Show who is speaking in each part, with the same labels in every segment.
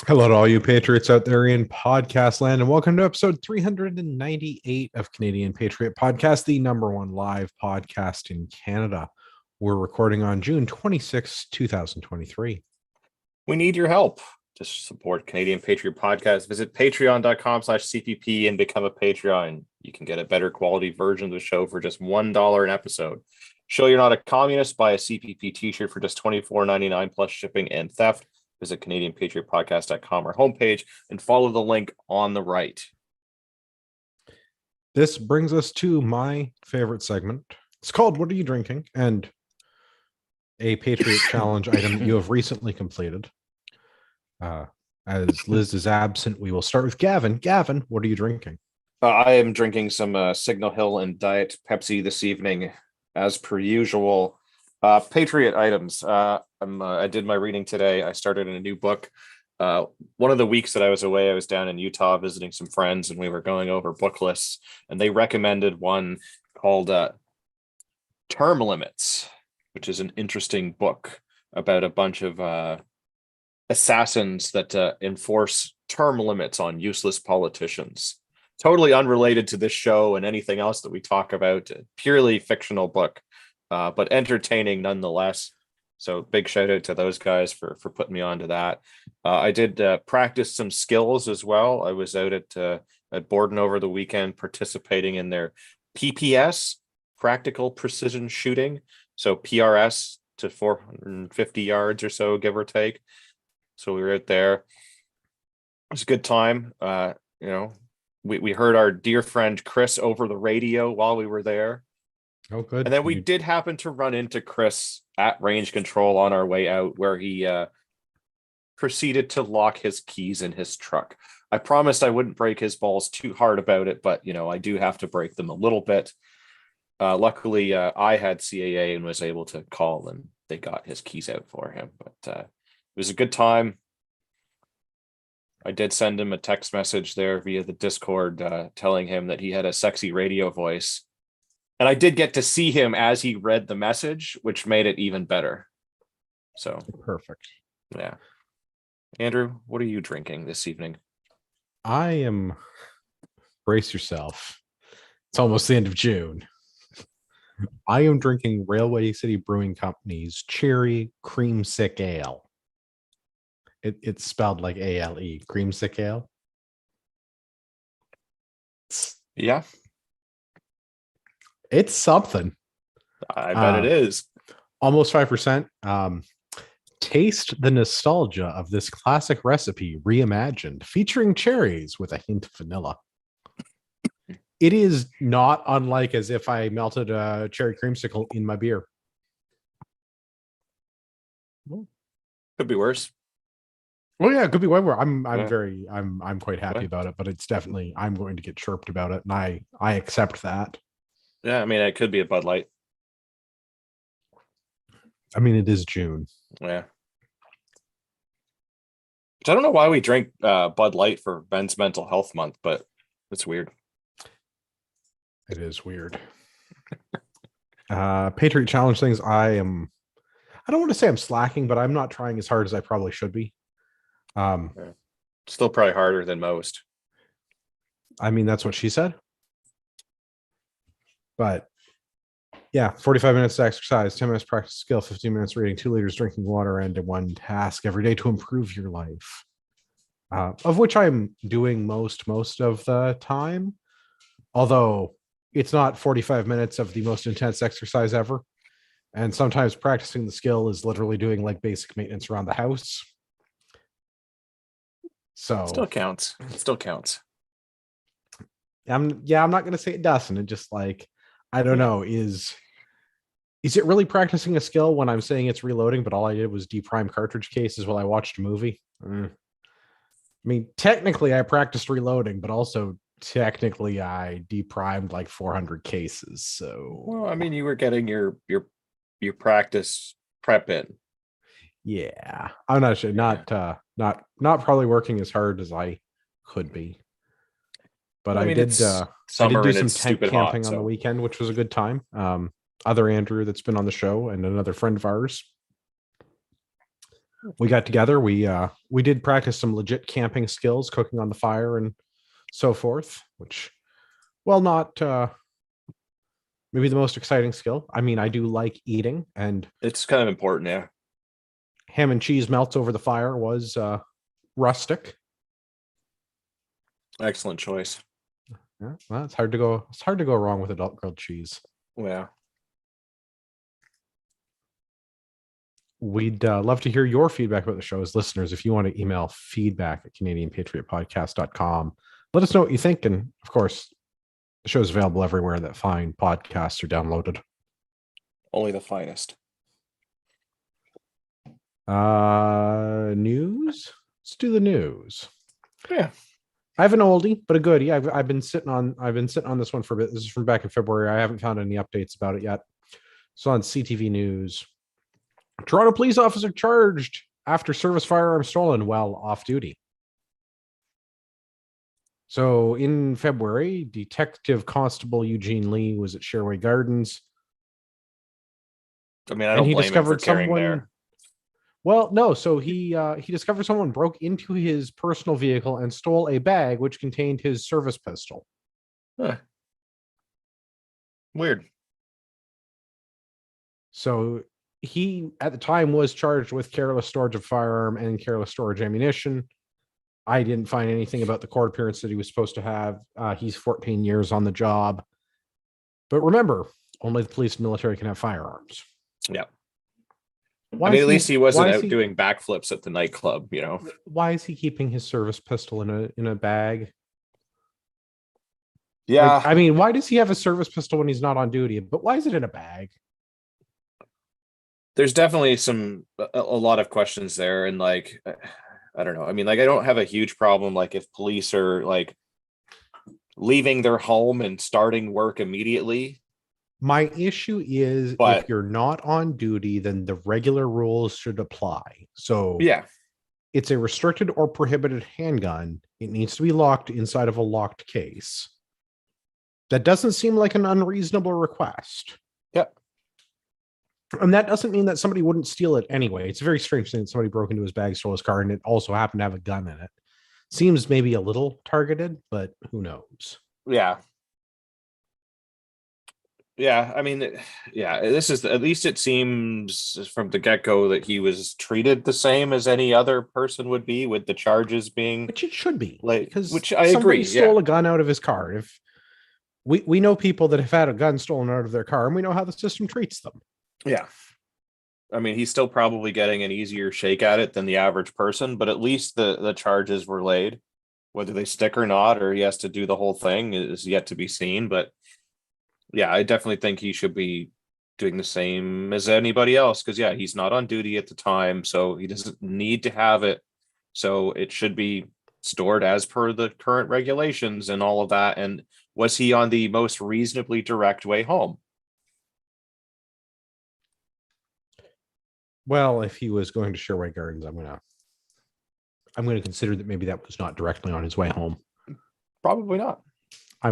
Speaker 1: Hello to all you patriots out there in podcast land, and welcome to episode 398 of Canadian Patriot Podcast, the number one live podcast in Canada. We're recording on June 26, 2023.
Speaker 2: We need your help to support Canadian Patriot Podcast. Visit patreon.com/CPP and become a Patreon. You can get a better quality version of the show for just $1 an episode. Show you're not a communist. Buy a CPP t-shirt for just $24.99 plus shipping and theft. Visit CanadianPatriotPodcast.com or homepage and follow the link on the right.
Speaker 1: This brings us to my favorite segment. It's called What Are You Drinking? And a Patriot Challenge item that you have recently completed. As Liz is absent, we will start with Gavin. Gavin, what are you drinking?
Speaker 2: I am drinking some Signal Hill and Diet Pepsi this evening, as per usual. Patriot items. I did my reading today. I started in a new book. One of the weeks that I was away, I was down in Utah visiting some friends, and we were going over book lists, and they recommended one called Term Limits, which is an interesting book about a bunch of assassins that enforce term limits on useless politicians. Totally unrelated to this show and anything else that we talk about. A purely fictional book, but entertaining nonetheless. So big shout out to those guys for putting me on to that. I did practice some skills as well. I was out at Borden over the weekend participating in their PPS, practical precision shooting. So PRS to 450 yards or so, give or take. So we were out there. It was a good time. We heard our dear friend Chris over the radio while we were there.
Speaker 1: Oh, good.
Speaker 2: And then we did happen to run into Chris at range control on our way out, where he proceeded to lock his keys in his truck. I promised I wouldn't break his balls too hard about it, but I do have to break them a little bit. Luckily, I had CAA and was able to call, and they got his keys out for him. But it was a good time. I did send him a text message there via the Discord telling him that he had a sexy radio voice. And I did get to see him as he read the message, which made it even better. So
Speaker 1: perfect.
Speaker 2: Yeah. Andrew, what are you drinking this evening?
Speaker 1: I am, brace yourself. It's almost the end of June. I am drinking Railway City Brewing Company's Cherry Creamsicle Ale. It's spelled like ALE, Creamsicle Ale.
Speaker 2: Yeah.
Speaker 1: It's something.
Speaker 2: I bet it is.
Speaker 1: Almost 5%. Taste the nostalgia of this classic recipe reimagined, featuring cherries with a hint of vanilla. It is not unlike as if I melted a cherry creamsicle in my beer.
Speaker 2: Could be worse.
Speaker 1: Well, yeah, it could be way worse. I'm quite happy about it, but it's definitely, I'm going to get chirped about it, and I accept that.
Speaker 2: Yeah, I mean, it could be a Bud Light.
Speaker 1: I mean, it is June.
Speaker 2: Yeah. Which I don't know why we drink Bud Light for Men's Mental Health Month, but it's weird.
Speaker 1: It is weird. Patriot Challenge things. I don't want to say I'm slacking, but I'm not trying as hard as I probably should be.
Speaker 2: Still probably harder than most.
Speaker 1: I mean, that's what she said. But yeah, 45 minutes to exercise, 10 minutes practice skill, 15 minutes reading, 2 liters drinking water, and one task every day to improve your life. Of which I'm doing most of the time. Although it's not 45 minutes of the most intense exercise ever. And sometimes practicing the skill is literally doing like basic maintenance around the house. So
Speaker 2: still counts. It still counts.
Speaker 1: I'm not going to say it doesn't. It just like, I don't know, is it really practicing a skill when I'm saying it's reloading, but all I did was deprime cartridge cases while I watched a movie? I mean, technically I practiced reloading, but also technically I deprimed like 400 cases. So,
Speaker 2: well, I mean, you were getting your practice prep in.
Speaker 1: Yeah, I'm not sure. Not probably working as hard as I could be. But I did do some tent camping on the weekend, which was a good time. Other Andrew that's been on the show and another friend of ours we got together. We did practice some legit camping skills, cooking on the fire and so forth, which, well, not maybe the most exciting skill. I mean, I do like eating, and
Speaker 2: It's kind of important, yeah.
Speaker 1: ham and cheese melts over the fire was rustic.
Speaker 2: Excellent choice.
Speaker 1: Yeah, well, it's hard to go. It's hard to go wrong with adult grilled cheese.
Speaker 2: Yeah.
Speaker 1: We'd love to hear your feedback about the show as listeners. If you want to email feedback at CanadianPatriotPodcast.com, let us know what you think. And of course, the show is available everywhere that fine podcasts are downloaded.
Speaker 2: Only the finest.
Speaker 1: News. Let's do the news.
Speaker 2: Yeah.
Speaker 1: I have an oldie, but a goodie. I've been sitting on this one for a bit. This is from back in February. I haven't found any updates about it yet. So on CTV News, Toronto police officer charged after service firearm stolen while off duty. So in February, Detective Constable Eugene Lee was at Sherway Gardens.
Speaker 2: I mean, I don't blame him for carrying there.
Speaker 1: Well, no. So he discovered someone broke into his personal vehicle and stole a bag which contained his service pistol.
Speaker 2: Huh. Weird.
Speaker 1: So he, at the time, was charged with careless storage of firearm and careless storage ammunition. I didn't find anything about the court appearance that he was supposed to have. He's 14 years on the job. But remember, only the police and military can have firearms.
Speaker 2: Yeah.
Speaker 1: Why
Speaker 2: I mean,
Speaker 1: is
Speaker 2: at least he wasn't out
Speaker 1: he-
Speaker 2: doing backflips at the nightclub, you know.
Speaker 1: Why is he keeping his service pistol in a bag?
Speaker 2: Yeah.
Speaker 1: Like, I mean, why does he have a service pistol when he's not on duty? But why is it in a bag?
Speaker 2: There's definitely a lot of questions there, and like, I don't know. I mean, like, I don't have a huge problem like if police are like leaving their home and starting work immediately.
Speaker 1: My issue is
Speaker 2: But
Speaker 1: if you're not on duty, then the regular rules should apply. So
Speaker 2: yeah,
Speaker 1: it's a restricted or prohibited handgun. It needs to be locked inside of a locked case. That doesn't seem like an unreasonable request.
Speaker 2: Yep.
Speaker 1: And that doesn't mean that somebody wouldn't steal it anyway. It's a very strange thing that somebody broke into his bag, stole his car, and it also happened to have a gun in it. Seems maybe a little targeted, but who knows?
Speaker 2: yeah. Yeah, I mean, yeah, this is at least it seems from the get-go that he was treated the same as any other person would be, with the charges being
Speaker 1: Which it should be,
Speaker 2: like,
Speaker 1: because
Speaker 2: which I
Speaker 1: somebody
Speaker 2: agree.
Speaker 1: stole
Speaker 2: Yeah.
Speaker 1: a gun out of his car. If we know people that have had a gun stolen out of their car, and we know how the system treats them.
Speaker 2: Yeah. I mean, he's still probably getting an easier shake at it than the average person, but at least the charges were laid. Whether they stick or not, or he has to do the whole thing is yet to be seen. But yeah, I definitely think he should be doing the same as anybody else, because yeah, he's not on duty at the time, so he doesn't need to have it. So it should be stored as per the current regulations and all of that. And was he on the most reasonably direct way home?
Speaker 1: Well, if he was going to Sherway Gardens, I'm gonna consider that maybe that was not directly on his way home.
Speaker 2: Probably not.
Speaker 1: I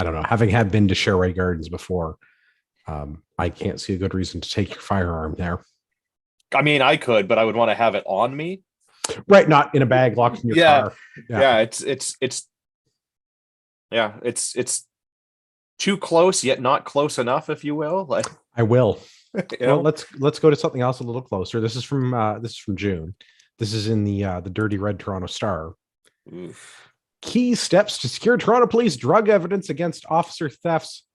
Speaker 1: don't know. Having had been to Sherway Gardens before, I can't see a good reason to take your firearm there.
Speaker 2: I mean, I could, but I would want to have it on me.
Speaker 1: Right, not in a bag locked in your car.
Speaker 2: Yeah, it's too close yet not close enough, if you will. Like,
Speaker 1: I will.
Speaker 2: you know,
Speaker 1: Well, let's go to something else a little closer. This is from June. This is in the Dirty Red Toronto Star.
Speaker 2: oof.
Speaker 1: Key steps to secure Toronto police drug evidence against officer thefts,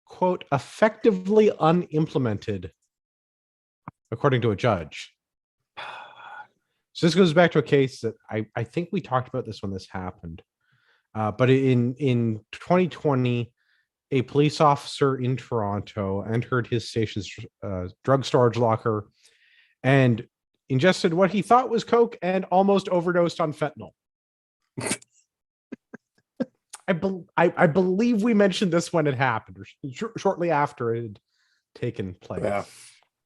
Speaker 1: quote, effectively unimplemented, according to a judge. So this goes back to a case that I think we talked about this when this happened. But in 2020, a police officer in Toronto entered his station's drug storage locker and ingested what he thought was coke and almost overdosed on fentanyl. I believe we mentioned this when it happened, or shortly after it had taken place.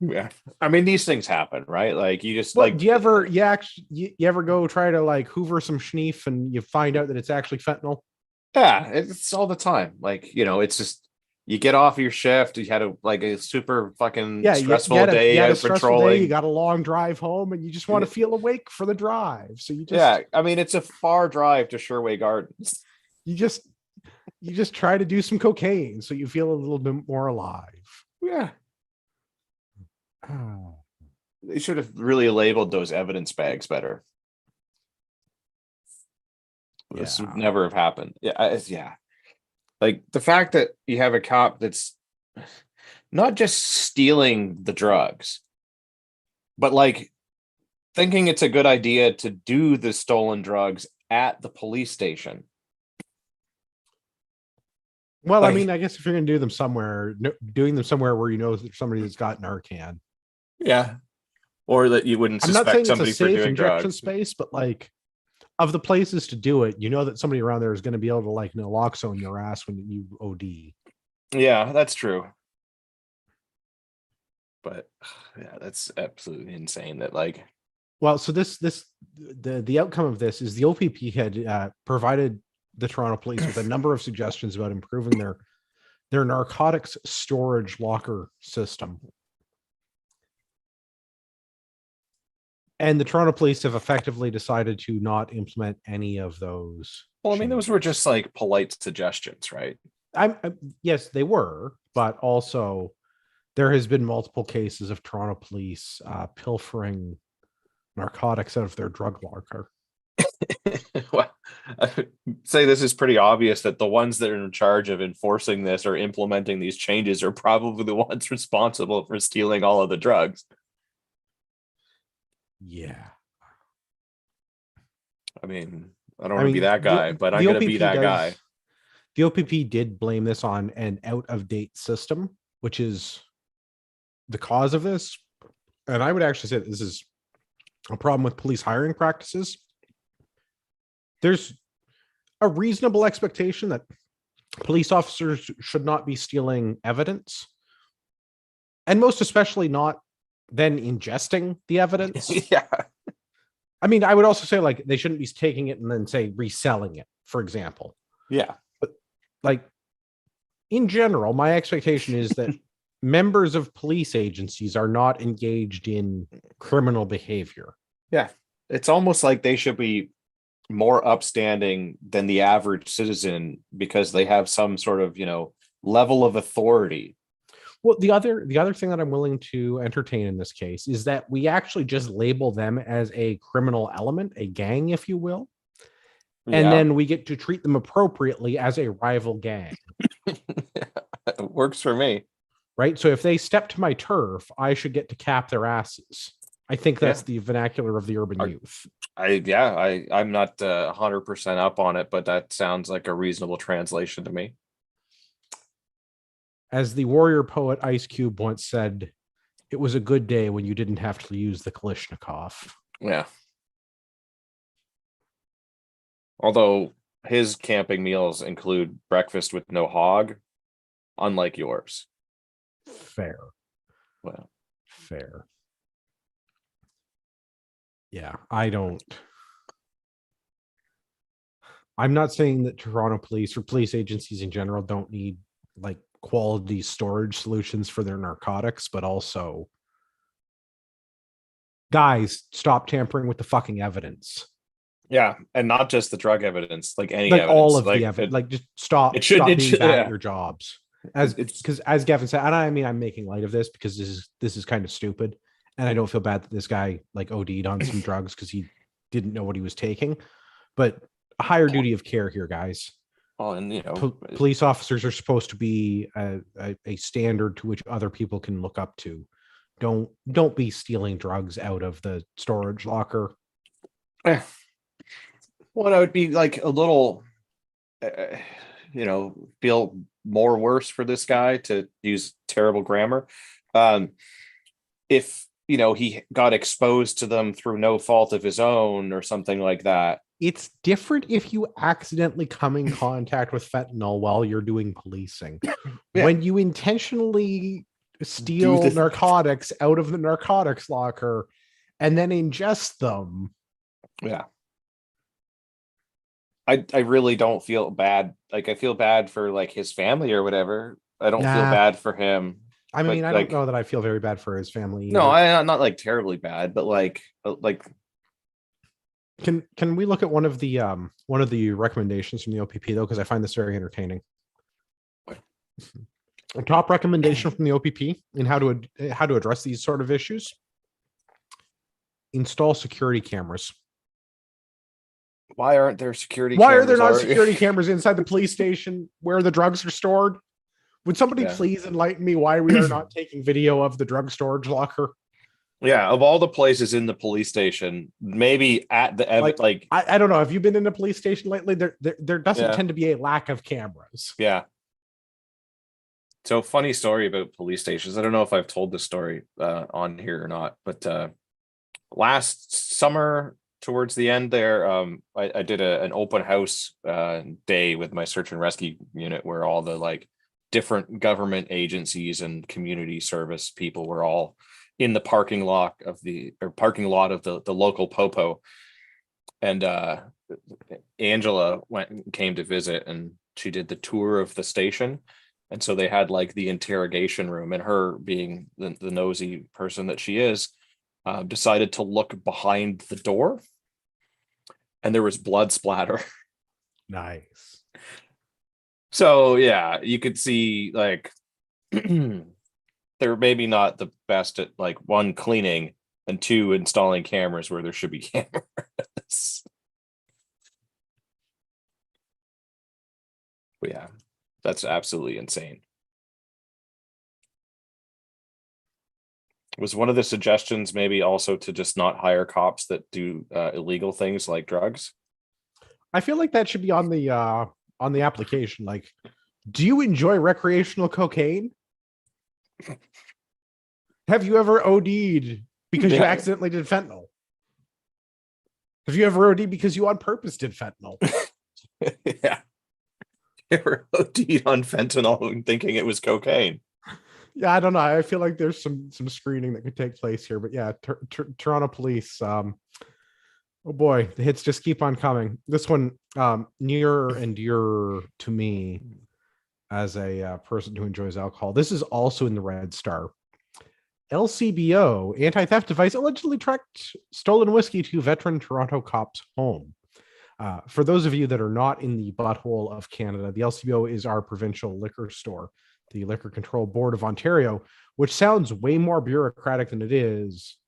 Speaker 2: Yeah. I mean, these things happen, right? Like, you just
Speaker 1: Do you ever go try to like hoover some schneef and you find out that it's actually fentanyl?
Speaker 2: yeah, it's all the time. Like, you know, it's just You get off your shift, you had a super fucking
Speaker 1: Yeah,
Speaker 2: stressful
Speaker 1: you
Speaker 2: day
Speaker 1: had a
Speaker 2: out
Speaker 1: stressful day, you
Speaker 2: patrolling.
Speaker 1: got a long drive home, and you just want to feel awake for the drive. So
Speaker 2: Yeah, I mean it's a far drive to Sherway Gardens.
Speaker 1: you just you just try to do some cocaine so you feel a little bit more alive.
Speaker 2: Yeah.
Speaker 1: Oh,
Speaker 2: They should have really labeled those evidence bags better. This would
Speaker 1: yeah.
Speaker 2: never have happened. Yeah, yeah. Like the fact that you have a cop that's not just stealing the drugs, but like thinking it's a good idea to do the stolen drugs at the police station.
Speaker 1: Well, I mean,
Speaker 2: Like,
Speaker 1: I guess if you're going to do them somewhere, doing them somewhere where you know there's somebody that's got Narcan.
Speaker 2: yeah. Or that you wouldn't
Speaker 1: I'm not
Speaker 2: suspect
Speaker 1: saying it's a
Speaker 2: somebody for
Speaker 1: safe
Speaker 2: doing
Speaker 1: injection
Speaker 2: drugs.
Speaker 1: space, but like of the places to do it, you know that somebody around there is going to be able to like naloxone your ass when you OD.
Speaker 2: Yeah, that's true. But yeah, that's absolutely insane that like
Speaker 1: Well, so the outcome of this is the OPP had provided the Toronto Police with a number of suggestions about improving their narcotics storage locker system. And the Toronto Police have effectively decided to not implement any of those.
Speaker 2: well, I mean, those were
Speaker 1: changes.
Speaker 2: just like polite suggestions, right?
Speaker 1: Yes, they were, but also there has been multiple cases of Toronto police pilfering narcotics out of their drug locker.
Speaker 2: Well, I would say this is pretty obvious that the ones that are in charge of enforcing this or implementing these changes are probably the ones responsible for stealing all of the drugs.
Speaker 1: Yeah,
Speaker 2: I mean, I don't
Speaker 1: I
Speaker 2: want to be
Speaker 1: mean
Speaker 2: that guy, but I'm
Speaker 1: the
Speaker 2: going to be
Speaker 1: OPP
Speaker 2: that
Speaker 1: does
Speaker 2: guy.
Speaker 1: the OPP did blame this on an out of date system, which is the cause of this. And I would actually say that this is a problem with police hiring practices. There's a reasonable expectation that police officers should not be stealing evidence, and most especially not then ingesting the evidence.
Speaker 2: Yeah.
Speaker 1: I mean, I would also say like they shouldn't be taking it and then say reselling it, for example.
Speaker 2: Yeah.
Speaker 1: But like in general, my expectation is that members of police agencies are not engaged in criminal behavior.
Speaker 2: Yeah. It's almost like they should be more upstanding than the average citizen because they have some sort of, level of authority.
Speaker 1: Well, the other thing that I'm willing to entertain in this case is that we actually just label them as a criminal element, a gang, if you will, and
Speaker 2: Yeah.
Speaker 1: then we get to treat them appropriately as a rival gang.
Speaker 2: It works for me.
Speaker 1: Right. So if they step to my turf, I should get to cap their asses. I think that's
Speaker 2: Yeah.
Speaker 1: the vernacular of the urban youth.
Speaker 2: I'm not 100% up on it, but that sounds like a reasonable translation to me.
Speaker 1: As the warrior poet Ice Cube once said, it was a good day when you didn't have to use the Kalishnikov.
Speaker 2: Yeah. Although his camping meals include breakfast with no hog, unlike yours.
Speaker 1: Fair.
Speaker 2: Well,
Speaker 1: Fair. Yeah, I'm not saying that Toronto police or police agencies in general don't need like quality storage solutions for their narcotics, but also, guys, stop tampering with the fucking evidence.
Speaker 2: yeah, and not just the drug evidence, like any
Speaker 1: Like all
Speaker 2: evidence.
Speaker 1: of the
Speaker 2: Like
Speaker 1: evidence, like just stop
Speaker 2: it
Speaker 1: being
Speaker 2: should,
Speaker 1: bad at
Speaker 2: yeah.
Speaker 1: your jobs. As
Speaker 2: It's
Speaker 1: because as Gavin said, and I mean I'm making light of this because this is kind of stupid, and I don't feel bad that this guy like OD'd on some drugs because he didn't know what he was taking, but a higher duty of care here, guys.
Speaker 2: and
Speaker 1: Police officers are supposed to be a standard to which other people can look up to. Don't be stealing drugs out of the storage locker.
Speaker 2: well, I would be like a little, uh, feel more worse for this guy to use terrible grammar. If he got exposed to them through no fault of his own or something like that.
Speaker 1: It's different if you accidentally come in contact with fentanyl while you're doing policing.
Speaker 2: Yeah.
Speaker 1: When you intentionally
Speaker 2: Do
Speaker 1: steal narcotics out of the narcotics locker and then ingest them.
Speaker 2: Yeah. I really don't feel bad. Like I feel bad for like his family or whatever. I don't feel
Speaker 1: Nah,
Speaker 2: bad for him.
Speaker 1: I
Speaker 2: But
Speaker 1: mean, I don't
Speaker 2: like,
Speaker 1: know that I feel very bad for his family
Speaker 2: no,
Speaker 1: either.
Speaker 2: I'm not like terribly bad, but like
Speaker 1: Can we look at one of the recommendations from the OPP though? Because I find this very entertaining. A top recommendation from the OPP in how to address these sort of issues: install security cameras.
Speaker 2: why aren't there security
Speaker 1: Why are there
Speaker 2: cameras
Speaker 1: not
Speaker 2: already?
Speaker 1: security cameras inside the police station where the drugs are stored? Would somebody
Speaker 2: Yeah.
Speaker 1: please enlighten me why we are not taking video of the drug storage locker?
Speaker 2: Yeah, of all the places in the police station, maybe at the
Speaker 1: Like,
Speaker 2: like
Speaker 1: I don't know. Have you been in a police station lately? There doesn't
Speaker 2: yeah,
Speaker 1: tend to be a lack of cameras.
Speaker 2: yeah. So funny story about police stations. I don't know if I've told this story on here or not, but last summer towards the end there, I did an open house day with my search and rescue unit where all the like different government agencies and community service people were all in the parking lot of the local popo. And Angela came to visit, and she did the tour of the station. And so they had like the interrogation room, and her being the nosy person that she is, decided to look behind the door, and there was blood splatter.
Speaker 1: Nice.
Speaker 2: So yeah, you could see like they're maybe not the best at like one, cleaning, and two, installing cameras where there should be cameras. But yeah, that's absolutely insane. Was one of the suggestions maybe also to just not hire cops that do illegal things like drugs?
Speaker 1: I feel like that should be on the application. Like, do you enjoy recreational cocaine? Have you ever OD'd because you
Speaker 2: Yeah,
Speaker 1: accidentally did fentanyl? Have you ever OD'd because you on purpose did fentanyl?
Speaker 2: yeah. You ever OD'd on fentanyl and thinking it was cocaine?
Speaker 1: Yeah, I don't know. I feel like there's some screening that could take place here, but yeah, Toronto police. Oh boy, the hits just keep on coming. This one, near and dear to me as a person who enjoys alcohol. This is also in the Red Star. LCBO anti-theft device allegedly tracked stolen whiskey to veteran Toronto cop's home. For those of you that are not in the butthole of Canada, the LCBO is our provincial liquor store, the Liquor Control Board of Ontario, which sounds way more bureaucratic than it is.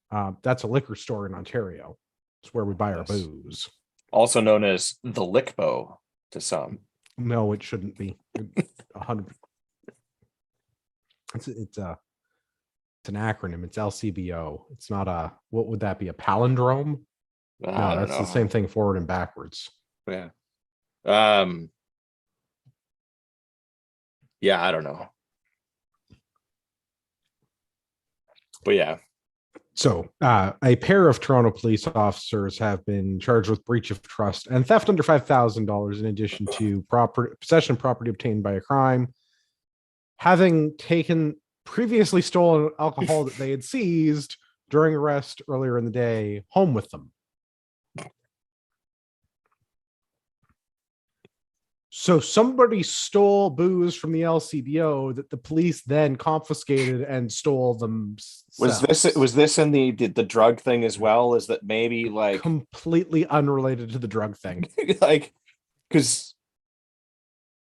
Speaker 1: That's a liquor store in Ontario. It's where we buy our
Speaker 2: Yes.
Speaker 1: booze.
Speaker 2: Also known as the Lickbo to some.
Speaker 1: No, it shouldn't be. 100. It's an acronym. It's LCBO. It's not a, what would that be? A palindrome?
Speaker 2: I
Speaker 1: No,
Speaker 2: don't
Speaker 1: that's the
Speaker 2: know.
Speaker 1: same thing forward and backwards.
Speaker 2: Yeah. Yeah, I don't know. But yeah.
Speaker 1: So, a pair of Toronto police officers have been charged with breach of trust and theft under $5,000, in addition to possession of property obtained by a crime, having taken previously stolen alcohol that they had seized during arrest earlier in the day home with them. So somebody stole booze from the LCBO that the police then confiscated and stole themselves.
Speaker 2: Was this in the drug thing as well? Is that maybe like
Speaker 1: completely unrelated to the drug thing?
Speaker 2: like because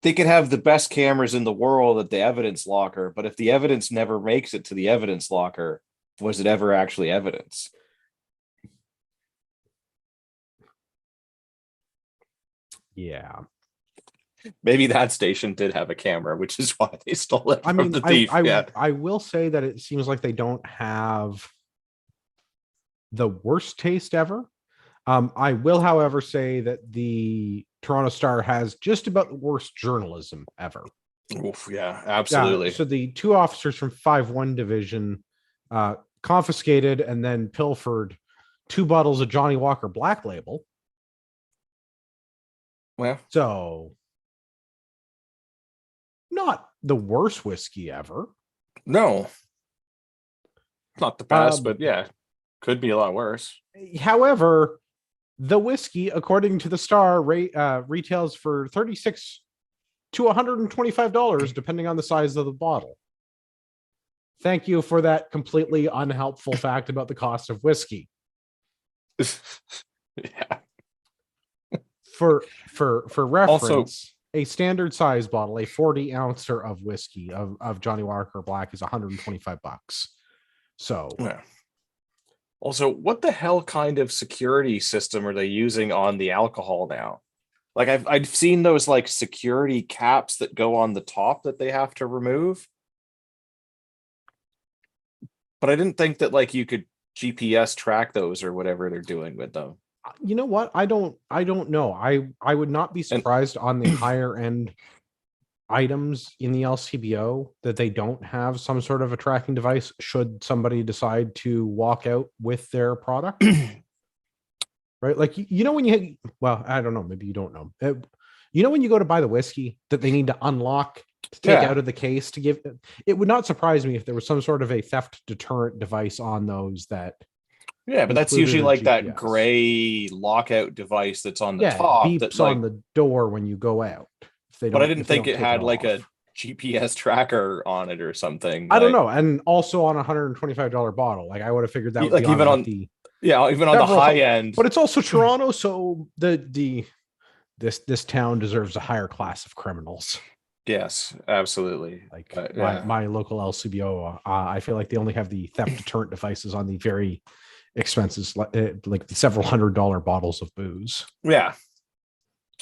Speaker 2: they could have the best cameras in the world at the evidence locker, but if the evidence never makes it to the evidence locker, was it ever actually evidence?
Speaker 1: Yeah.
Speaker 2: Maybe that station did have a camera, which is why they stole it
Speaker 1: I
Speaker 2: from
Speaker 1: mean,
Speaker 2: the thief. Yeah.
Speaker 1: I will say that it seems like they don't have the worst taste ever. I will, however, say that the Toronto Star has just about the worst journalism ever.
Speaker 2: Oof, yeah, absolutely.
Speaker 1: So the two officers from 5-1 division confiscated and then pilfered 2 bottles of Johnny Walker Black Label.
Speaker 2: Well,
Speaker 1: so not the worst whiskey ever.
Speaker 2: No, not the best, but yeah, could be a lot worse.
Speaker 1: However, the whiskey, according to the Star, retails for 36 to $125, depending on the size of the bottle. Thank you for that completely unhelpful fact about the cost of whiskey.
Speaker 2: Yeah.
Speaker 1: For reference,
Speaker 2: Also-
Speaker 1: a standard size bottle, a 40 ouncer of whiskey of Johnny Walker Black is $125. So
Speaker 2: Yeah. Also, what the hell kind of security system are they using on the alcohol now? Like I've seen those like security caps that go on the top that they have to remove. But I didn't think that like you could GPS track those or whatever they're doing with them.
Speaker 1: you know what? I don't know. I would not be surprised on the higher end items in the LCBO that they don't have some sort of a tracking device should somebody decide to walk out with their product. Right? Like when you well, I don't know, maybe you don't know. When you go to buy the whiskey that they need to unlock to take out of the case to give it would not surprise me if there was some sort of a theft deterrent device on those that
Speaker 2: but that's usually like that
Speaker 1: GPS.
Speaker 2: gray lockout device that's on the
Speaker 1: it
Speaker 2: top
Speaker 1: beeps
Speaker 2: that like
Speaker 1: on the door when you go out. If they don't,
Speaker 2: but I didn't
Speaker 1: if they
Speaker 2: think
Speaker 1: don't
Speaker 2: it
Speaker 1: take
Speaker 2: had like
Speaker 1: off.
Speaker 2: a GPS tracker on it or something.
Speaker 1: I don't know. And also on a $125 bottle, like I would have figured that would
Speaker 2: like
Speaker 1: be
Speaker 2: even on
Speaker 1: the
Speaker 2: even on the high end.
Speaker 1: But it's also Toronto, so this town deserves a higher class of criminals.
Speaker 2: Yes, absolutely.
Speaker 1: Like
Speaker 2: yeah.
Speaker 1: my local LCBO, I feel like they only have the theft deterrent devices on the very expenses, like the several $100 bottles of booze.
Speaker 2: Yeah.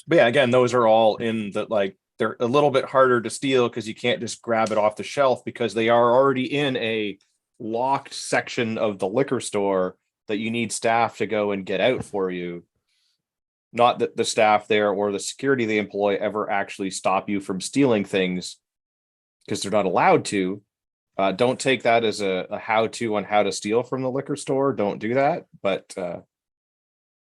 Speaker 2: But yeah, again, those are all in the like they're a little bit harder to steal because you can't just grab it off the shelf because they are already in a locked section of the liquor store that you need staff to go and get out for you. Not that the staff there or the security they employ ever actually stop you from stealing things because they're not allowed to. Don't take that as a how-to on how to steal from the liquor store. Don't do that. But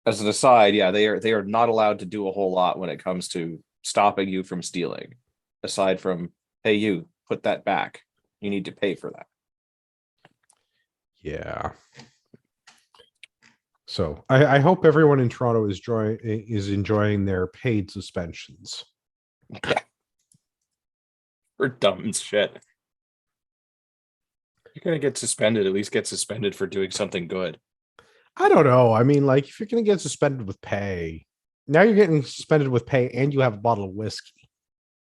Speaker 2: as an aside, yeah, they are not allowed to do a whole lot when it comes to stopping you from stealing. Aside from, hey, you put that back. You need to pay for that.
Speaker 1: Yeah. So I hope everyone in Toronto is enjoying their paid suspensions.
Speaker 2: Yeah. For dumb shit. You're gonna get suspended, at least get suspended for doing something good.
Speaker 1: I don't know. I mean, like if you're gonna get suspended with pay, now you're getting suspended with pay and you have a bottle of whiskey.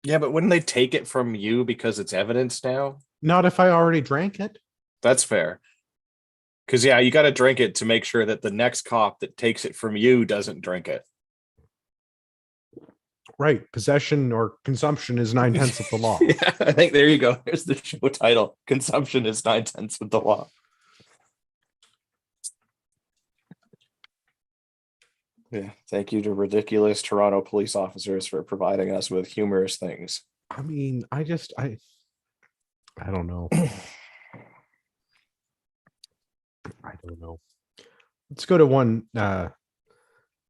Speaker 2: Yeah, but wouldn't they take it from you because it's evidence now?
Speaker 1: Not if I already drank it.
Speaker 2: That's fair. Because, yeah, you got to drink it to make sure that the next cop that takes it from you doesn't drink it.
Speaker 1: Right. Possession or consumption is 9/10 of the law.
Speaker 2: Yeah, I think there you go. There's the show title. Consumption is 9/10 of the law. Yeah. Thank you to ridiculous Toronto police officers for providing us with humorous things.
Speaker 1: I mean, I don't know. I don't know. Let's go to one.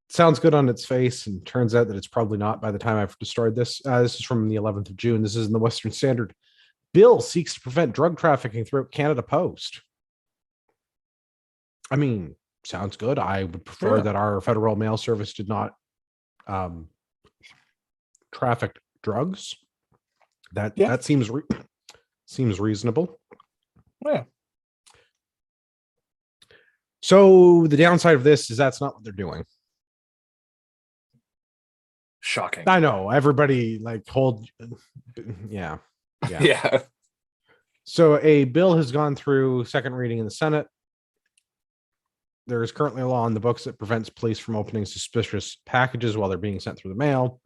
Speaker 1: Sounds good on its face, and turns out that it's probably not by the time I've destroyed this. This is from the 11th of June. This is in the Western Standard. Bill seeks to prevent drug trafficking throughout Canada Post. I mean, sounds good. I would prefer that our federal mail service did not traffic drugs. That seems reasonable.
Speaker 2: Yeah.
Speaker 1: So the downside of this is that's not what they're doing.
Speaker 2: Shocking.
Speaker 1: I know everybody yeah. So a bill has gone through second reading in the Senate. There is currently a law in the books that prevents police from opening suspicious packages while they're being sent through the mail.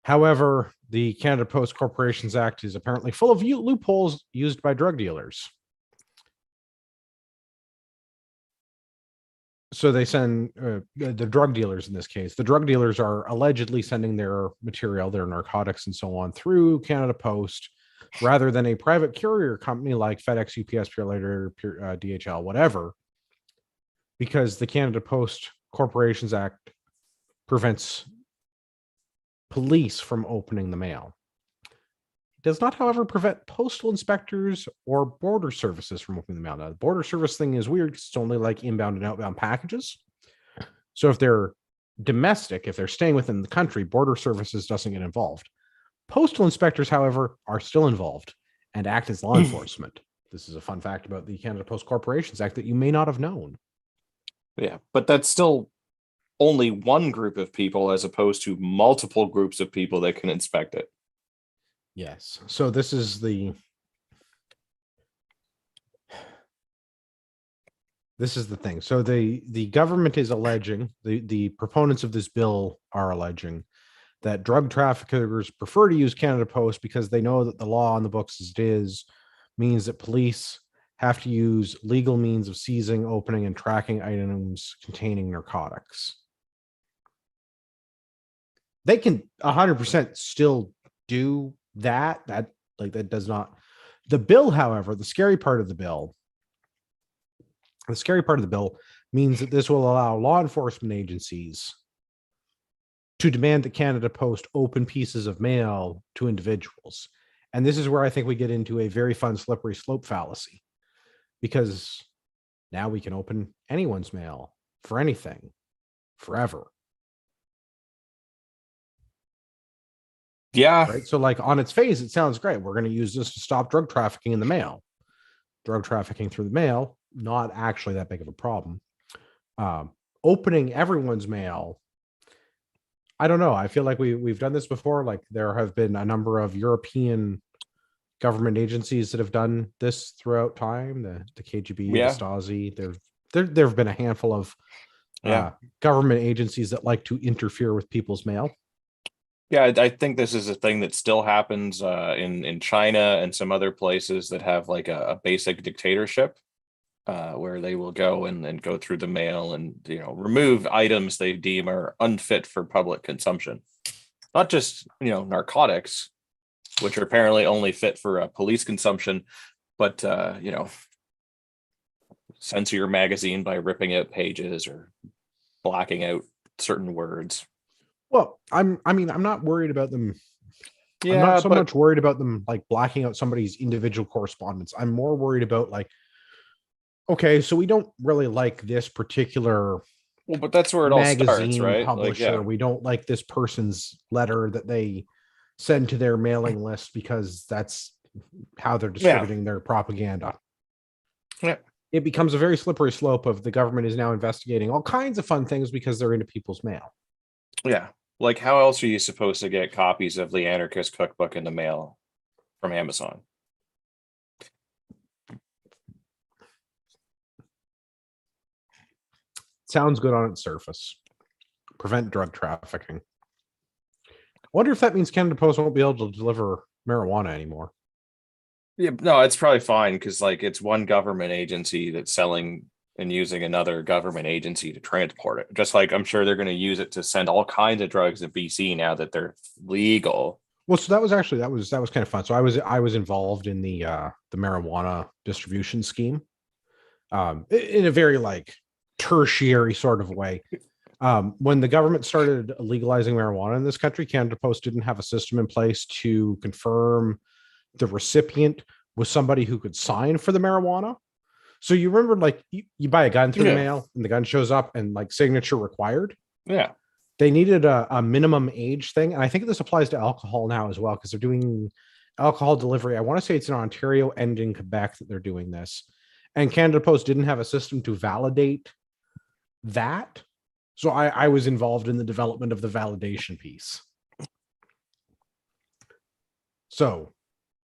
Speaker 1: However, the Canada Post Corporations Act is apparently full of loopholes used by drug dealers. So they send the drug dealers in this case. The drug dealers are allegedly sending their material, their narcotics and so on through Canada Post rather than a private courier company like FedEx, UPS, Pure Later, DHL, whatever, because the Canada Post Corporations Act prevents police from opening the mail. It does not, however, prevent postal inspectors or border services from opening the mail. Now, the border service thing is weird because it's only like inbound and outbound packages. So if they're domestic, if they're staying within the country, border services doesn't get involved. Postal inspectors, however, are still involved and act as law enforcement. This is a fun fact about the Canada Post Corporations Act that you may not have known.
Speaker 2: Yeah, but that's still only one group of people as opposed to multiple groups of people that can inspect it.
Speaker 1: Yes. So this is the thing. So the government is alleging, the proponents of this bill are alleging that drug traffickers prefer to use Canada Post because they know that the law on the books as it is means that police have to use legal means of seizing, opening, and tracking items containing narcotics. They can 100% still do that. That does not. The bill, however, the scary part of the bill means that this will allow law enforcement agencies to demand that Canada Post open pieces of mail to individuals. And this is where I think we get into a very fun slippery slope fallacy, because now we can open anyone's mail for anything forever.
Speaker 2: Yeah.
Speaker 1: Right. So, like, on its face, it sounds great. We're going to use this to stop drug trafficking in the mail. Drug trafficking through the mail, not actually that big of a problem. Opening everyone's mail, I don't know. I feel like we've done this before. Like, there have been a number of European government agencies that have done this throughout time. The KGB,
Speaker 2: Yeah.
Speaker 1: the Stasi. There have been a handful of government agencies that like to interfere with people's mail.
Speaker 2: Yeah, I think this is a thing that still happens in China and some other places that have like a basic dictatorship, where they will go and go through the mail and remove items they deem are unfit for public consumption. Not just narcotics, which are apparently only fit for police consumption, but censor your magazine by ripping out pages or blacking out certain words.
Speaker 1: Well, I'm not worried about them.
Speaker 2: Yeah,
Speaker 1: I'm not so much worried about them like blacking out somebody's individual correspondence. I'm more worried about, like, okay, so we don't really like this particular
Speaker 2: but that's where it all starts,
Speaker 1: magazine
Speaker 2: right?
Speaker 1: publisher. We don't like this person's letter that they send to their mailing list because that's how they're distributing their propaganda.
Speaker 2: Yeah.
Speaker 1: It becomes a very slippery slope of the government is now investigating all kinds of fun things because they're into people's mail.
Speaker 2: Yeah. Like, how else are you supposed to get copies of the Anarchist Cookbook in the mail from Amazon?
Speaker 1: Sounds good on its surface. Prevent drug trafficking. I wonder if that means Canada Post won't be able to deliver marijuana anymore.
Speaker 2: Yeah, no, it's probably fine because like it's one government agency that's selling and using another government agency to transport it. Just like I'm sure they're going to use it to send all kinds of drugs to BC now that they're legal.
Speaker 1: Well, so that was kind of fun. So I was involved in the marijuana distribution scheme, in a very like tertiary sort of way. When the government started legalizing marijuana in this country, Canada Post didn't have a system in place to confirm the recipient was somebody who could sign for the marijuana. So you remember, like, you buy a gun through the mail and the gun shows up and like signature required.
Speaker 2: Yeah.
Speaker 1: They needed a minimum age thing. And I think this applies to alcohol now as well, because they're doing alcohol delivery. I want to say it's in Ontario and in Quebec that they're doing this. And Canada Post didn't have a system to validate that. So I was involved in the development of the validation piece. So,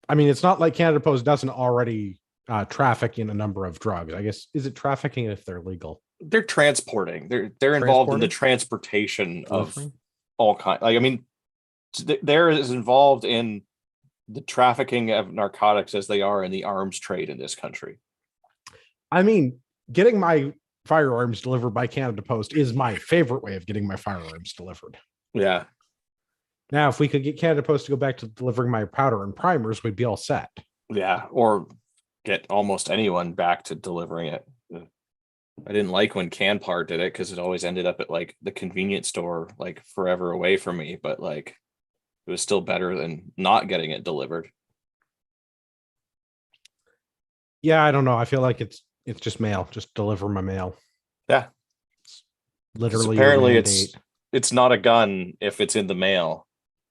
Speaker 1: I mean, it's not like Canada Post doesn't already traffic in a number of drugs. I guess, is it trafficking if they're legal?
Speaker 2: They're transporting. They're involved in the transportation of all kinds. Like, I mean, they're as involved in the trafficking of narcotics as they are in the arms trade in this country.
Speaker 1: I mean, getting my firearms delivered by Canada Post is my favorite way of getting my firearms delivered.
Speaker 2: Yeah.
Speaker 1: Now, if we could get Canada Post to go back to delivering my powder and primers, we'd be all set.
Speaker 2: Yeah, or get almost anyone back to delivering it. I didn't like when Canpar did it because it always ended up at like the convenience store, like forever away from me. But like, it was still better than not getting it delivered.
Speaker 1: Yeah, I don't know. I feel like it's just mail. Just deliver my mail.
Speaker 2: Yeah,
Speaker 1: it's literally.
Speaker 2: Apparently, it's not a gun if it's in the mail.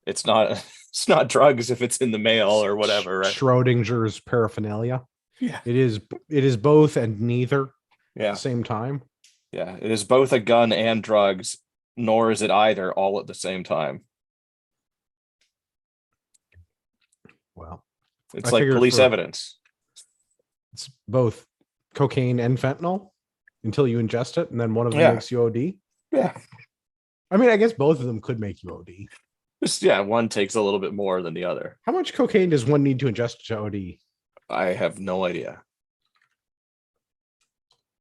Speaker 2: It's not it's not drugs if it's in the mail or whatever, right?
Speaker 1: Schrodinger's paraphernalia.
Speaker 2: Yeah.
Speaker 1: It is both and neither at
Speaker 2: Yeah.
Speaker 1: the same time.
Speaker 2: Yeah. It is both a gun and drugs, nor is it either all at the same time.
Speaker 1: Well,
Speaker 2: It's
Speaker 1: I
Speaker 2: like
Speaker 1: figured
Speaker 2: police
Speaker 1: for
Speaker 2: evidence.
Speaker 1: it's both cocaine and fentanyl until you ingest it, and then one of them
Speaker 2: Yeah.
Speaker 1: makes you OD.
Speaker 2: Yeah.
Speaker 1: I mean, I guess both of them could make you OD.
Speaker 2: Just yeah, one takes a little bit more than the other.
Speaker 1: How much cocaine does one need to ingest to OD?
Speaker 2: I have no idea.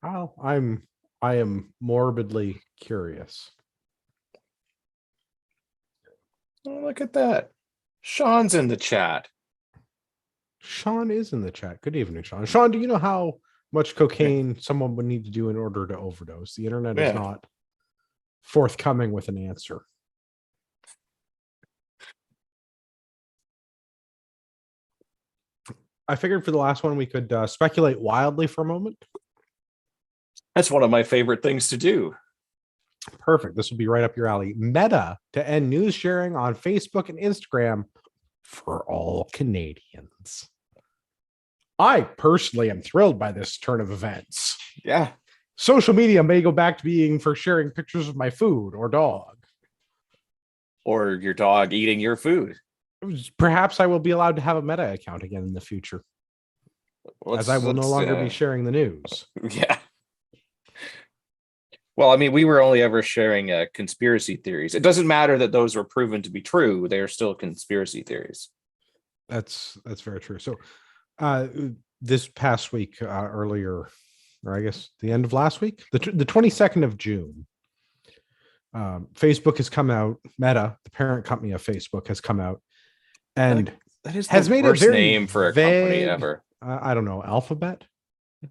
Speaker 1: Oh, I am morbidly curious.
Speaker 2: Oh, look at that. Sean's in the chat.
Speaker 1: Sean is in the chat. Good evening, Sean. Sean, do you know how much cocaine someone would need to do in order to overdose? The internet is not forthcoming with an answer. I figured for the last one we could speculate wildly for a moment.
Speaker 2: That's one of my favorite things to do.
Speaker 1: Perfect. This will be right up your alley. Meta to end news sharing on Facebook and Instagram for all Canadians. I personally am thrilled by this turn of events.
Speaker 2: Yeah.
Speaker 1: Social media may go back to being for sharing pictures of my food or dog.
Speaker 2: Or your dog eating your food.
Speaker 1: Perhaps I will be allowed to have a Meta account again in the future, as I will no longer be sharing the news.
Speaker 2: Yeah. Well, I mean, we were only ever sharing conspiracy theories. It doesn't matter that those were proven to be true. They are still conspiracy theories.
Speaker 1: That's very true. So this past week, earlier, or I guess the end of last week, the 22nd of June, Facebook has come out. Meta, the parent company of Facebook, has come out and
Speaker 2: that is
Speaker 1: has
Speaker 2: the
Speaker 1: made
Speaker 2: worst
Speaker 1: a very
Speaker 2: name for a company ever.
Speaker 1: I don't know, Alphabet.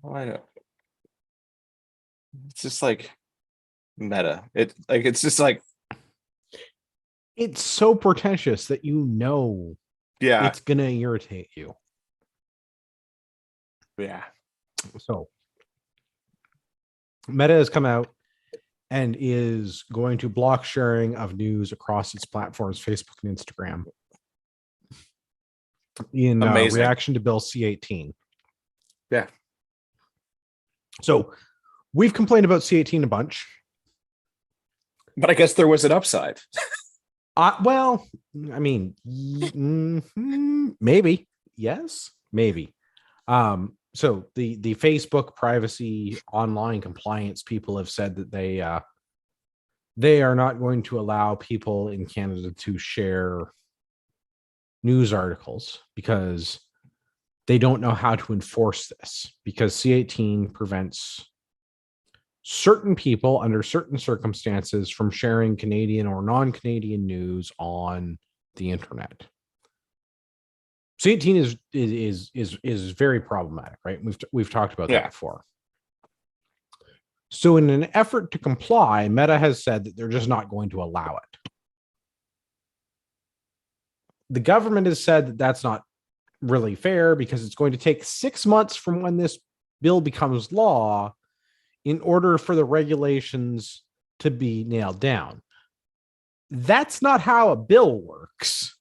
Speaker 2: I know. It's just like Meta. It's just like
Speaker 1: it's so pretentious that it's gonna irritate you.
Speaker 2: Yeah.
Speaker 1: So Meta has come out and is going to block sharing of news across its platforms, Facebook and Instagram, in reaction to Bill C-18.
Speaker 2: Yeah.
Speaker 1: So we've complained about C-18 a bunch.
Speaker 2: But I guess there was an upside.
Speaker 1: Well, I mean, maybe. Yes, maybe. So the Facebook privacy online compliance people have said that they are not going to allow people in Canada to share news articles because they don't know how to enforce this, because C-18 prevents certain people under certain circumstances from sharing Canadian or non-Canadian news on the internet. C-18 is very problematic, right? We've talked about that before. So in an effort to comply, Meta has said that they're just not going to allow it. The government has said that that's not really fair because it's going to take 6 months from when this bill becomes law in order for the regulations to be nailed down. That's not how a bill works.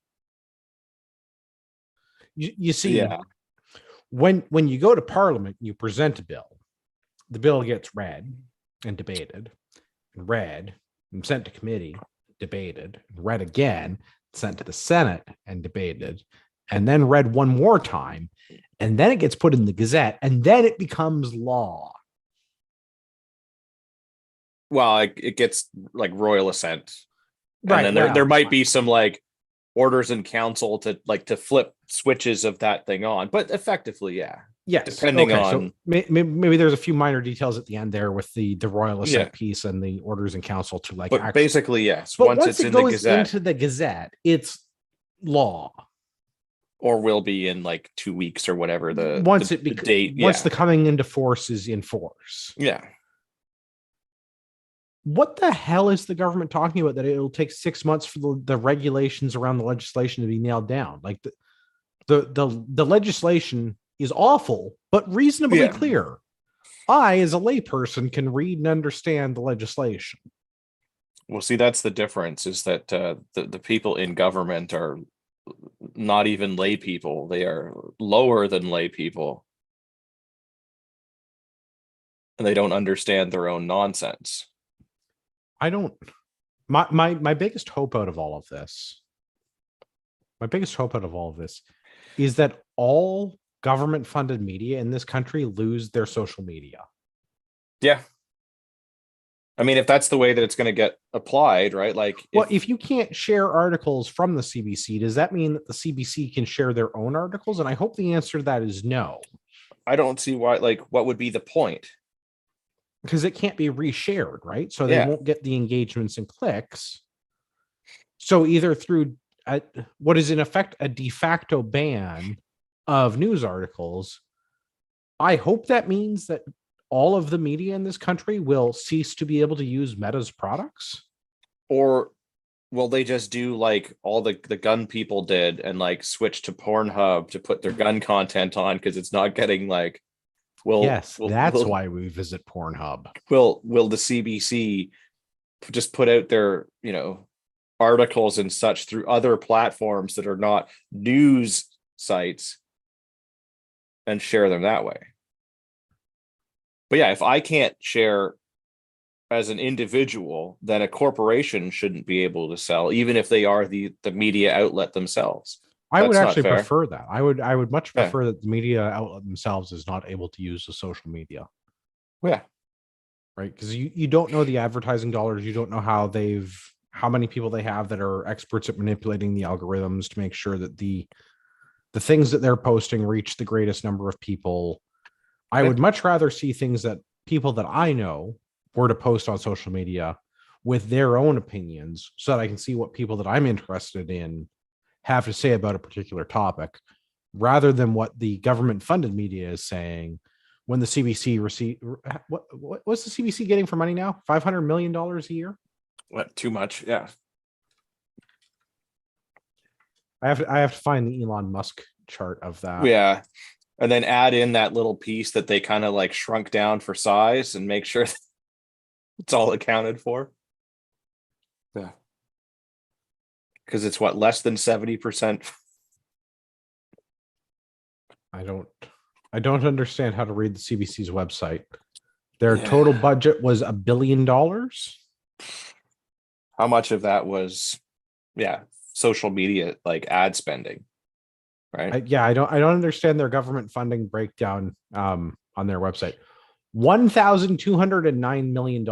Speaker 1: You see, when you go to Parliament, you present a bill. The bill gets read and debated, and read and sent to committee, debated, and read again, sent to the Senate and debated, and then read one more time, and then it gets put in the Gazette, and then it becomes law.
Speaker 2: Well, it gets like royal assent,
Speaker 1: Right?
Speaker 2: And then there might be some like orders in council to flip switches of that thing on, but effectively,
Speaker 1: yes,
Speaker 2: depending on.
Speaker 1: So maybe there's a few minor details at the end there with the royal assent piece and the orders in council to like.
Speaker 2: But basically, yes.
Speaker 1: But once it goes into the Gazette, it's law.
Speaker 2: Or will be in like 2 weeks or whatever the date.
Speaker 1: Once the coming into force is in force.
Speaker 2: Yeah.
Speaker 1: What the hell is the government talking about that it'll take 6 months for the regulations around the legislation to be nailed down? Like the legislation is awful, but reasonably clear. I, as a layperson, can read and understand the legislation.
Speaker 2: Well, see, that's the difference, is that the people in government are not even lay people. They are lower than lay people, and they don't understand their own nonsense.
Speaker 1: I don't. My biggest hope out of all of this, my biggest hope out of all of this, is that all government funded media in this country lose their social media.
Speaker 2: Yeah. I mean, if that's the way that it's going to get applied, right? Like,
Speaker 1: Well, if you can't share articles from the CBC, does that mean that the CBC can share their own articles? And I hope the answer to that is no,
Speaker 2: I don't see why, like, what would be the point?
Speaker 1: because it can't be reshared, right? So they
Speaker 2: Yeah.
Speaker 1: won't get the engagements and clicks. So either through what is in effect a de facto ban of news articles, I hope that means that all of the media in this country will cease to be able to use Meta's products.
Speaker 2: Or will they just do like all the gun people did and like switch to Pornhub to put their gun content on because it's not getting like,
Speaker 1: Yes, that's why we visit Pornhub.
Speaker 2: Will the CBC just put out their, articles and such through other platforms that are not news sites and share them that way? But yeah, if I can't share as an individual, then a corporation shouldn't be able to sell, even if they are the media outlet themselves.
Speaker 1: I would
Speaker 2: That's not
Speaker 1: actually
Speaker 2: fair.
Speaker 1: prefer that. I would much
Speaker 2: Yeah.
Speaker 1: prefer that the media outlet themselves is not able to use the social media,
Speaker 2: Yeah.
Speaker 1: right? Because you don't know the advertising dollars. You don't know how many people they have that are experts at manipulating the algorithms to make sure that the things that they're posting reach the greatest number of people. I
Speaker 2: Yeah.
Speaker 1: would much rather see things that people that I know were to post on social media with their own opinions so that I can see what people that I'm interested in have to say about a particular topic, rather than what the government funded media is saying when the CBC receive what's the CBC getting for money now? $500 million a year?
Speaker 2: What, too much? Yeah.
Speaker 1: I have to find the Elon Musk chart of that.
Speaker 2: Yeah. And then add in that little piece that they kind of like shrunk down for size and make sure it's all accounted for. Yeah. Because it's what, less than 70%.
Speaker 1: I don't understand how to read the CBC's website. Their total budget was $1 billion.
Speaker 2: How much of that was, social media, like ad spending, right?
Speaker 1: I don't understand their government funding breakdown on their website. $1,209 million.